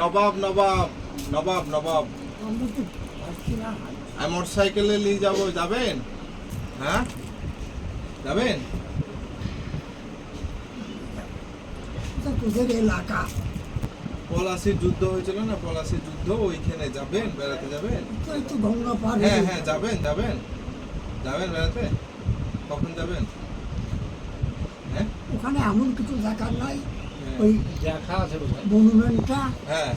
নবাব নবাব নবাব নবাব আমি মোটরসাইকেলে নিয়ে যাবো, যাবেন? হ্যাঁ যাবেন? এলাকা পলাশির যুদ্ধ হয়েছিল না, পলাশির যুদ্ধ, ওইখানে যাবেন, বেড়াতে যাবেন? একটু গঙ্গা পার হ্যাঁ হ্যাঁ যাবেন যাবেন যাবেন বেড়াতে। কখন যাবেন? হ্যাঁ ওখানে এমন কিছু দেখার নাই, হ্যাঁ। ওই দেখা আছে বোধহয়। মনুমেন্টটা হ্যাঁ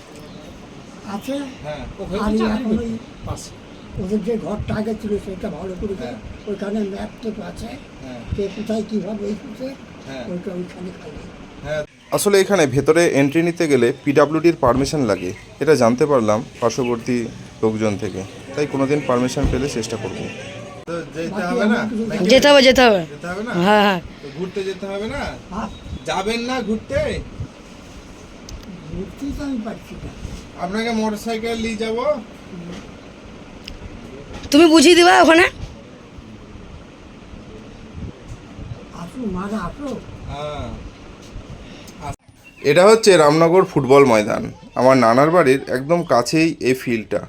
আছে। হ্যাঁ ওখানে আর তো এখন ওই পাশে। ওদের যে ঘরটা আগে ছিল সেটা ভালো করে হ্যাঁ। ওইখানে ম্যাপ টেপ আছে, হ্যাঁ কে কোথায় কীভাবে এসেছে হ্যাঁ ওইটা ওইখানে খালি। হ্যাঁ। আসলে এখানে ভেতরে এন্ট্রি নিতে গেলে পিডাব্লিউডির পারমিশন লাগে, এটা জানতে পারলাম পার্শ্ববর্তী লোকজন থেকে, তাই কোনোদিন পারমিশন পেলে চেষ্টা করব। তো যেতে হবে না? নাকি? যেতে হবে যেতে হবে। যেতে হবে না? হ্যাঁ হ্যাঁ তো ঘুরতে যেতে হবে না? আর যাবেন না ঘুরতে? ঘুরতেই তো আমি পারছি না। আপনাকে মোটরসাইকেল নিয়ে যাবো। তুমি বুঝিয়ে দিবা ওখানে। আসো মারা আসো। হ্যাঁ এটা হচ্ছে রামনগর ফুটবল ময়দান। আমার নানার বাড়ির একদম কাছেই এই ফিল্ডটা।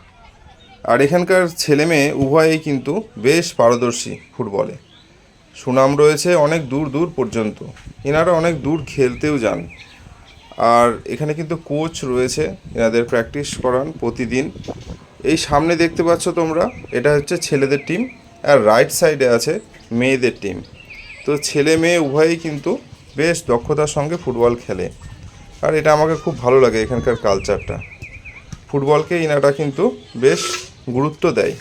আর এখানকার ছেলে মেয়ে উভয়েই কিন্তু বেশ পারদর্শী ফুটবলে, সুনাম রয়েছে অনেক দূর দূর পর্যন্ত। এনারা অনেক দূর খেলতেও যান। আর এখানে কিন্তু কোচ রয়েছে, এনাদের প্র্যাকটিস করান প্রতিদিন। এই সামনে দেখতে পাচ্ছ তোমরা, এটা হচ্ছে ছেলেদের টিম, আর রাইট সাইডে আছে মেয়েদের টিম। তো ছেলে মেয়ে উভয়েই কিন্তু বেশ দক্ষতার সঙ্গে ফুটবল খেলে। আর এটা আমাকে খুব ভালো লাগে এখানকার কালচারটা। ফুটবলকে ইনারা কিন্তু বেশ গুরুত্ব দেয়।